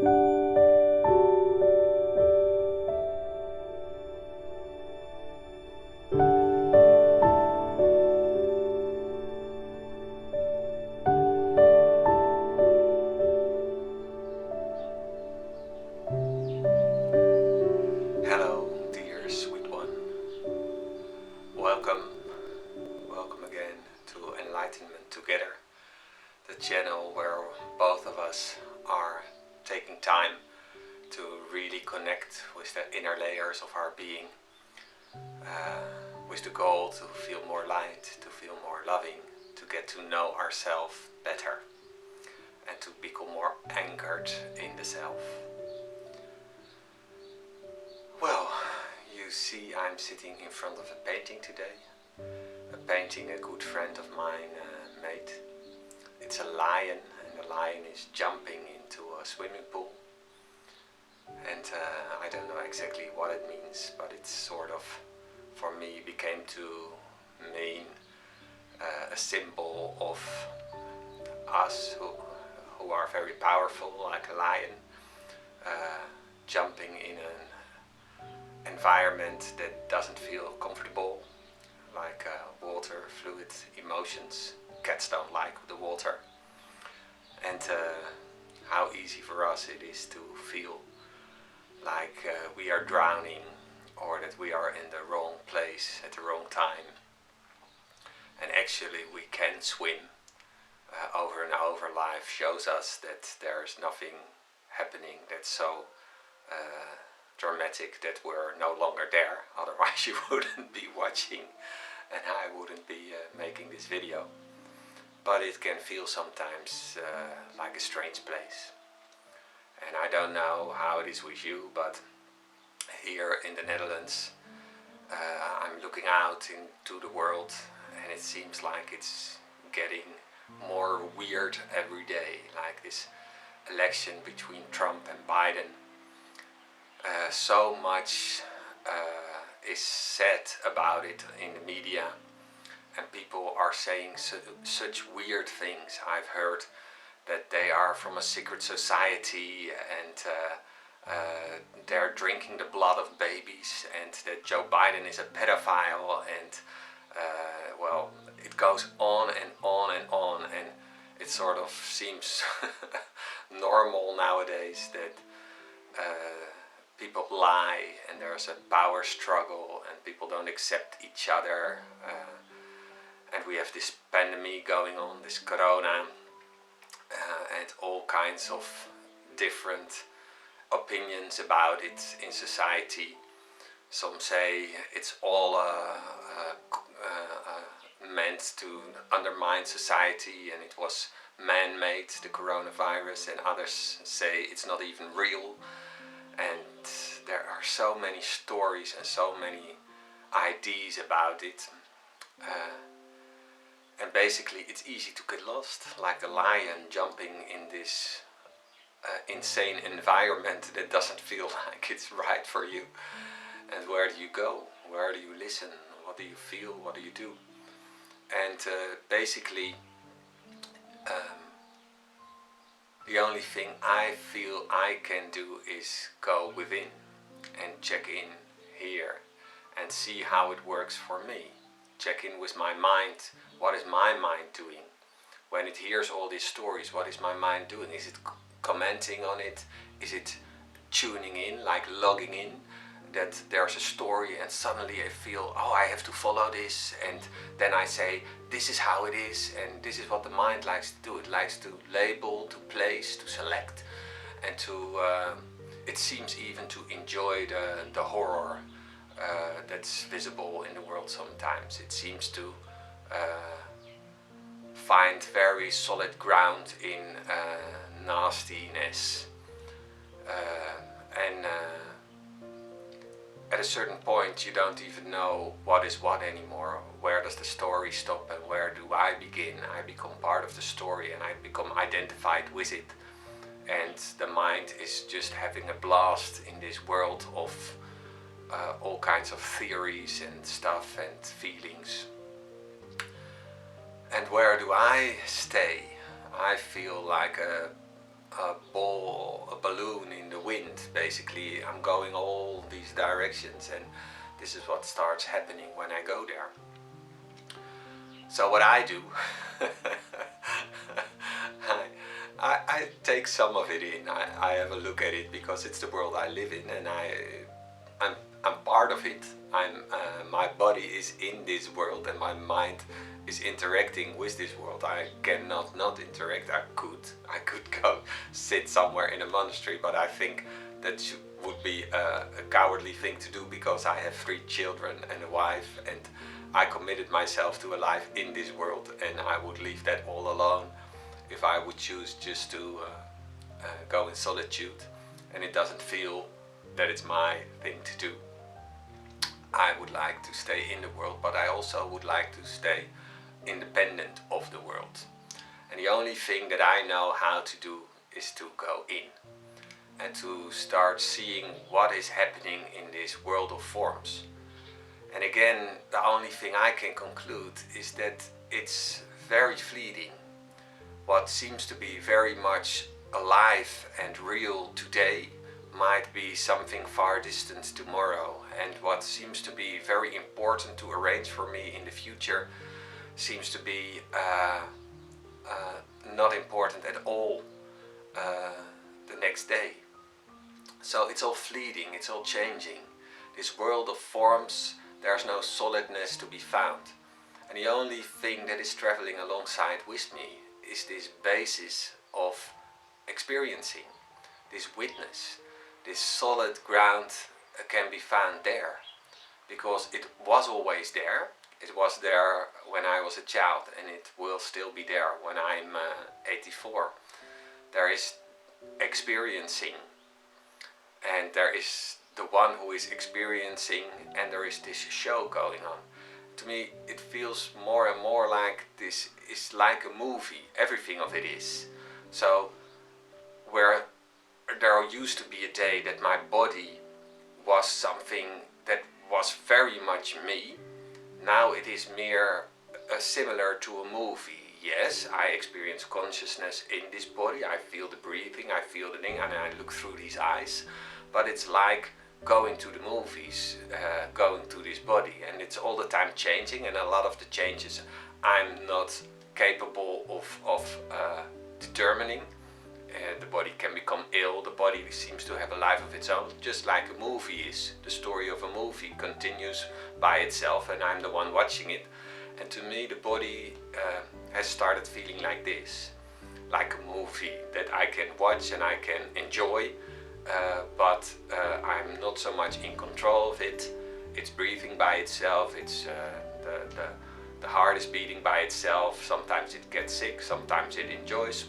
Hello, dear sweet one. Welcome again to Enlightenment Together, the channel where both of us are taking time to really connect with the inner layers of our being, with the goal to feel more light, to feel more loving, to get to know ourselves better, and to become more anchored in the self. Well, you see, I'm sitting in front of a painting today. A painting a good friend of mine made. It's a lion, and the lion is jumping into a swimming pool. And I don't know exactly what it means, but it's sort of, for me, became to mean a symbol of us who are very powerful, like a lion, jumping in an environment that doesn't feel comfortable, like water, fluid, emotions. Cats don't like the water. And how easy for us it is to feel like we are drowning, or that we are in the wrong place at the wrong time. And actually we can swim. Over and over, life shows us that there's nothing happening that's so dramatic that we're no longer there, otherwise you wouldn't be watching and I wouldn't be making this video. But it can feel sometimes like a strange place. And I don't know how it is with you, but here in the Netherlands I'm looking out into the world and it seems like it's getting more weird every day, like this election between Trump and Biden. So much is said about it in the media, and people are saying such weird things. I've heard that they are from a secret society and they're drinking the blood of babies, and that Joe Biden is a pedophile, and well, it goes on and on and on, and it sort of seems normal nowadays that people lie and there's a power struggle and people don't accept each other, and we have this pandemic going on, this corona, and all kinds of different opinions about it in society. Some say it's all meant to undermine society and it was man-made, the coronavirus, and others say it's not even real. And there are so many stories and so many ideas about it. And basically it's easy to get lost, like a lion jumping in this insane environment that doesn't feel like it's right for you. And where do you go? Where do you listen? What do you feel? What do you do? And basically the only thing I feel I can do is go within and check in here and see how it works for me. Check in with my mind. What is my mind doing? When it hears all these stories, what is my mind doing? Is it commenting on it? Is it tuning in, like logging in? That there's a story and suddenly I feel, oh, I have to follow this, and then I say, this is how it is, and this is what the mind likes to do. It likes to label, to place, to select, and to, it seems even to enjoy the horror that's visible in the world sometimes. It seems to find very solid ground in nastiness, and at a certain point you don't even know what is what anymore. Where does the story stop and where do I begin? I become part of the story and I become identified with it. And the mind is just having a blast in this world of all kinds of theories and stuff and feelings. And where do I stay? I feel like a a ball, a balloon in the wind. Basically, I'm going all these directions, and this is what starts happening when I go there. So what I do, I take some of it in. I have a look at it because it's the world I live in, and I'm part of it. My body is in this world, and my mind is interacting with this world. I cannot not interact. I could go sit somewhere in a monastery, but I think that would be a cowardly thing to do, because I have 3 children and a wife, and I committed myself to a life in this world, and I would leave that all alone if I would choose just to go in solitude, and it doesn't feel that it's my thing to do. I would like to stay in the world, but I also would like to stay independent of the world. And the only thing that I know how to do is to go in and to start seeing what is happening in this world of forms. And again, the only thing I can conclude is that it's very fleeting. What seems to be very much alive and real today might be something far distant tomorrow, and what seems to be very important to arrange for me in the future seems to be not important at all the next day. So it's all fleeting, it's all changing. This world of forms, there's no solidness to be found. And the only thing that is traveling alongside with me is this basis of experiencing, this witness, this solid ground can be found there. Because it was always there. It was there when I was a child, and it will still be there when I'm 84. There is experiencing, and there is the one who is experiencing, and there is this show going on. To me, it feels more and more like this is like a movie. Everything of it is. So, where there used to be a day that my body was something that was very much me, now it is mere similar to a movie. Yes, I experience consciousness in this body, I feel the breathing, I feel the thing, and I look through these eyes, but it's like going to the movies, going to this body, and it's all the time changing, and a lot of the changes I'm not capable of determining. The body can become ill, the body seems to have a life of its own, just like a movie is. The story of a movie continues by itself, and I'm the one watching it. And to me, the body has started feeling like this, like a movie that I can watch and I can enjoy, but I'm not so much in control of it. It's breathing by itself, it's the heart is beating by itself. Sometimes it gets sick, sometimes it enjoys.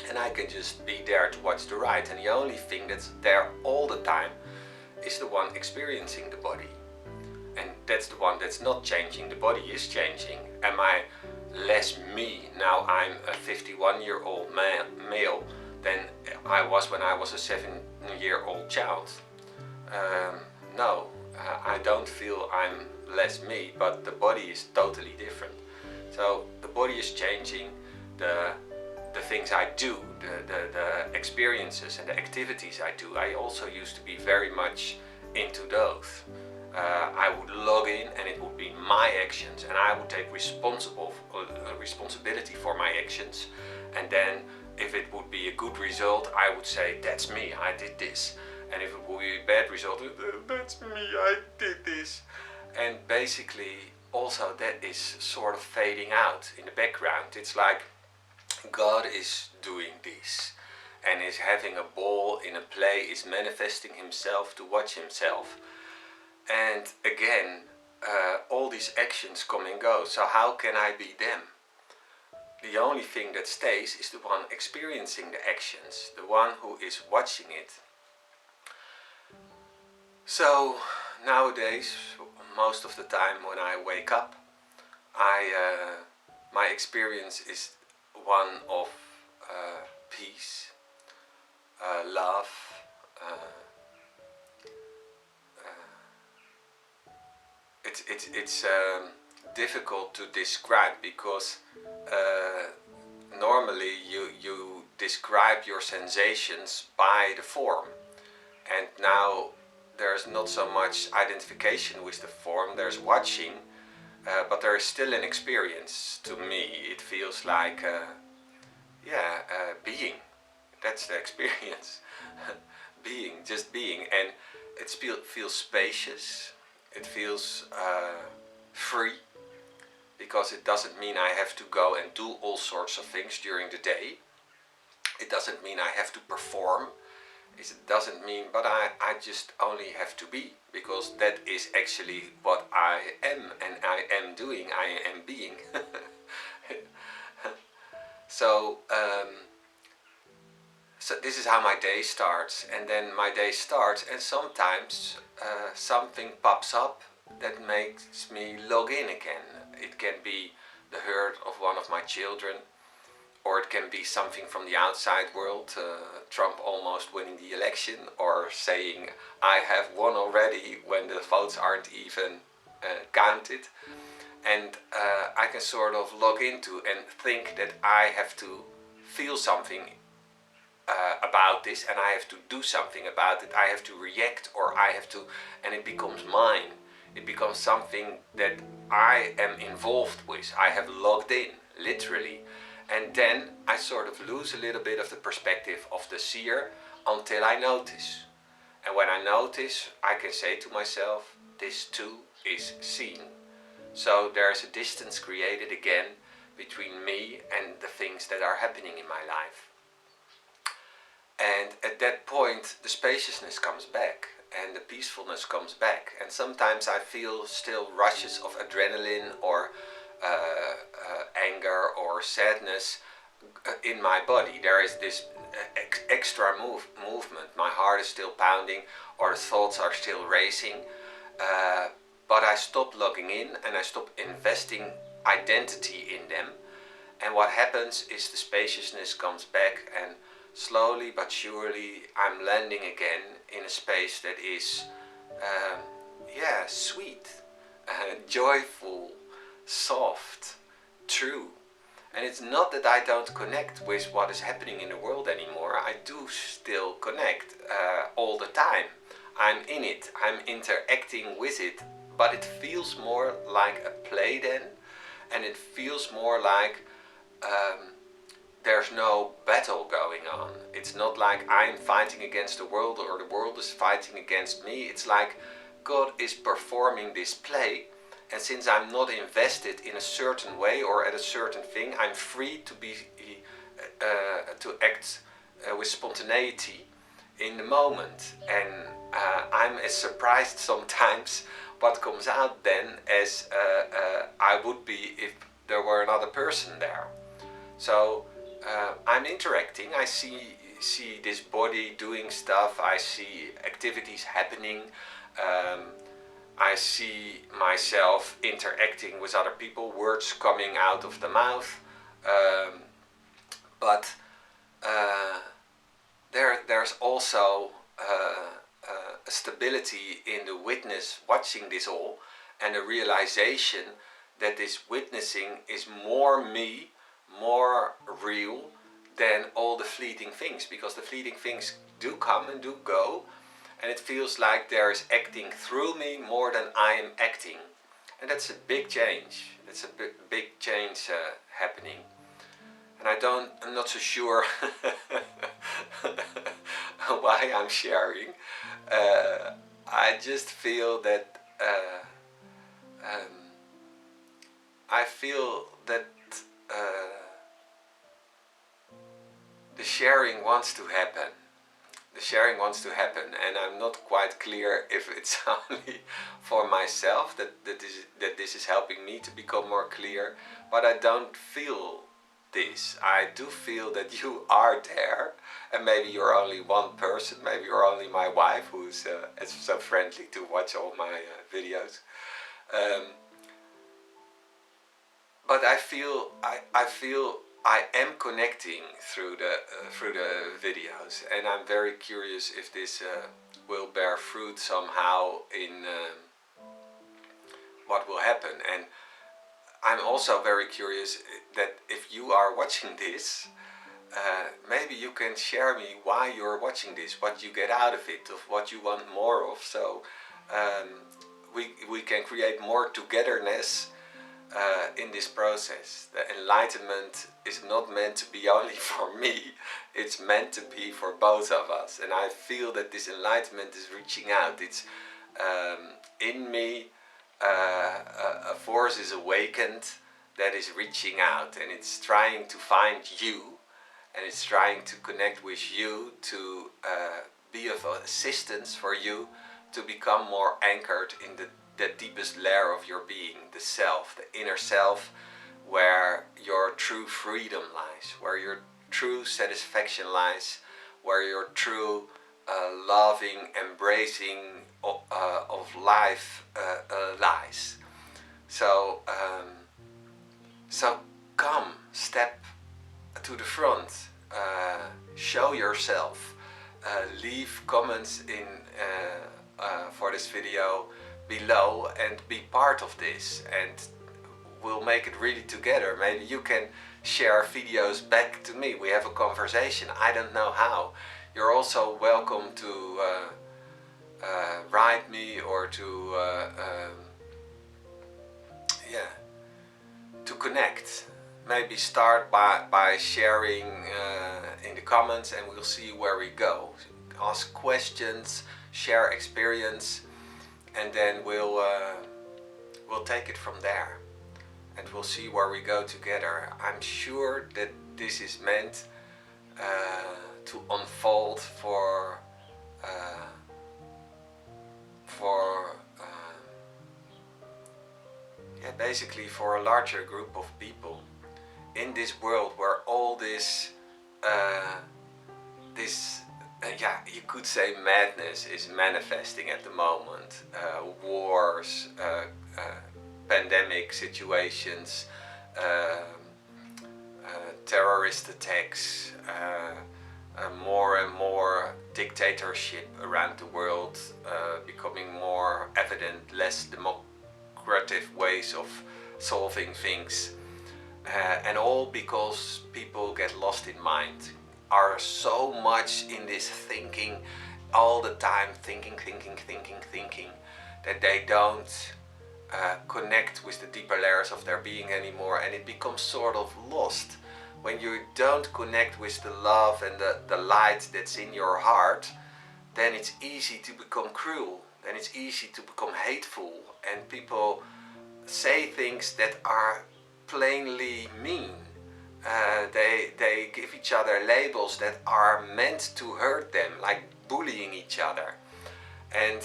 And I can just be there to watch the ride, and the only thing that's there all the time is the one experiencing the body. And that's the one that's not changing. The body is changing. Am I less me now I'm a 51-year-old male than I was when I was a 7-year-old child? No, I don't feel I'm less me, but the body is totally different. So the body is changing. The things I do, the experiences and the activities I do, I also used to be very much into those. I would log in and it would be my actions, and I would take responsibility for my actions, and then if it would be a good result, I would say, that's me, I did this. And if it would be a bad result, that's me, I did this. And basically also that is sort of fading out in the background. It's like God is doing this and is having a ball in a play, is manifesting himself to watch himself. And again, all these actions come and go, so how can I be them? The only thing that stays is the one experiencing the actions, the one who is watching it. So nowadays, most of the time when I wake up, my experience is one of peace, love, it's difficult to describe, because normally you describe your sensations by the form. And now there's not so much identification with the form, there's watching, but there is still an experience. To me it feels like being. That's the experience. Being, just being. And it feels spacious, it feels free, because it doesn't mean I have to go and do all sorts of things during the day. It doesn't mean I have to perform. It doesn't mean, but I just only have to be, because that is actually what I am, and I am doing, I am being. So this is how my day starts, and then my day starts, and sometimes something pops up that makes me log in again. It can be the hurt of one of my children, or it can be something from the outside world, Trump almost winning the election, or saying I have won already when the votes aren't even counted. And I can sort of log into and think that I have to feel something about this, and I have to do something about it. I have to react, or I have to, and it becomes mine. It becomes something that I am involved with. I have logged in, literally. And then I sort of lose a little bit of the perspective of the seer until I notice. And when I notice, I can say to myself, this too is seen. So there's a distance created again between me and the things that are happening in my life. And at that point, the spaciousness comes back and the peacefulness comes back. And sometimes I feel still rushes of adrenaline or anger or sadness in my body. There is this extra movement. My heart is still pounding, or the thoughts are still racing. But I stop logging in and I stop investing identity in them. And what happens is the spaciousness comes back, and slowly but surely I'm landing again in a space that is sweet, joyful, soft, true. And it's not that I don't connect with what is happening in the world anymore. I do still connect all the time. I'm in it, I'm interacting with it, but it feels more like a play then, and it feels more like there's no battle going on. It's not like I'm fighting against the world or the world is fighting against me. It's like God is performing this play, and since I'm not invested in a certain way or at a certain thing, I'm free to be to act with spontaneity in the moment. And I'm as surprised sometimes what comes out then as I would be if there were another person there. So I'm interacting, I see this body doing stuff, I see activities happening, I see myself interacting with other people, words coming out of the mouth, but there's also a stability in the witness watching this all, and a realization that this witnessing is more me, more real than all the fleeting things, because the fleeting things do come and do go, and it feels like there is acting through me more than I am acting. And that's a big change. That's a big change happening. And I'm not so sure why I'm sharing. I just feel that the sharing wants to happen. The sharing wants to happen, and I'm not quite clear if it's only for myself that this is helping me to become more clear, but I don't feel this. I do feel that you are there, and maybe you're only one person, maybe you're only my wife who's so friendly to watch all my videos. But I feel I am connecting through the videos, and I'm very curious if this will bear fruit somehow in what will happen. And I'm also very curious that if you are watching this, maybe you can share me why you're watching this, what you get out of it, of what you want more of, so we can create more togetherness in this process. The enlightenment is not meant to be only for me, it's meant to be for both of us. And I feel that this enlightenment is reaching out. It's in me, a force is awakened that is reaching out, and it's trying to find you, and it's trying to connect with you, to be of assistance for you to become more anchored in the deepest layer of your being, the self, the inner self, where your true freedom lies, where your true satisfaction lies, where your true loving, embracing of life lies. So, so come, step to the front, show yourself, leave comments in for this video below and be part of this, and we'll make it really together. Maybe you can share videos back to me, we have a conversation, I don't know how. You're also welcome to write me, or to yeah, to connect. Maybe start by sharing in the comments, and we'll see where we go. Ask questions, share experience, and then we'll take it from there, and we'll see where we go together. I'm sure that this is meant to unfold for yeah, basically for a larger group of people in this world where all this yeah, you could say madness is manifesting at the moment. Wars, pandemic situations, terrorist attacks, more and more dictatorship around the world, becoming more evident, less democratic ways of solving things, and all because people get lost in mind, are so much in this thinking all the time, thinking, that they don't connect with the deeper layers of their being anymore, and it becomes sort of lost. When you don't connect with the love and the light that's in your heart, then it's easy to become cruel, then it's easy to become hateful, and people say things that are plainly mean. They give each other labels that are meant to hurt them, like bullying each other. And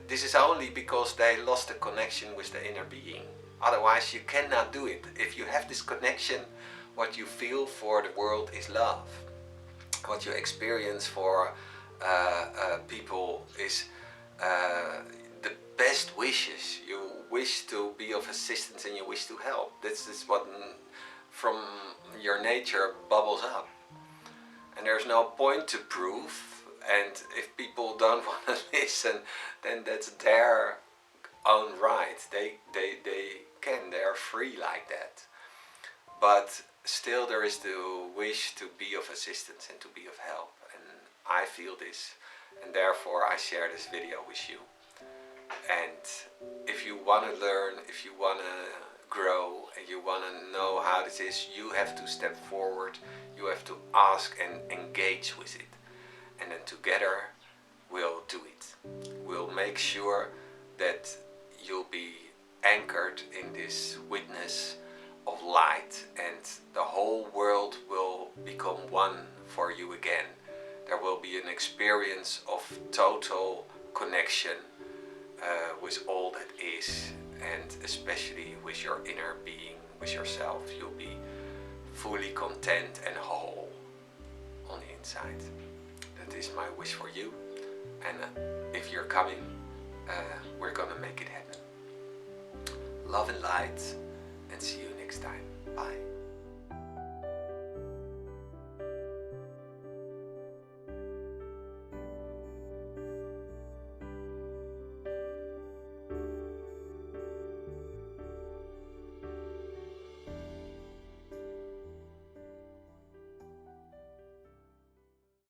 this is only because they lost the connection with the inner being. Otherwise you cannot do it. If you have this connection, what you feel for the world is love. What you experience for people is the best wishes. You wish to be of assistance and you wish to help. This is what from your nature bubbles up. And there's no point to prove, and if people don't want to listen, then that's their own right. They can, they are free like that. But still there is the wish to be of assistance and to be of help, and I feel this, and therefore I share this video with you. And if you want to learn, if you want to grow, and you want to know how this is, you have to step forward, you have to ask and engage with it, and then together we'll do it. We'll make sure that you'll be anchored in this witness of light, and the whole world will become one for you again. There will be an experience of total connection with all that is, and especially with your inner being, with yourself. You'll be fully content and whole on the inside. That is my wish for you, and if you're coming, we're gonna make it happen. Love and light, and see you next time. Bye.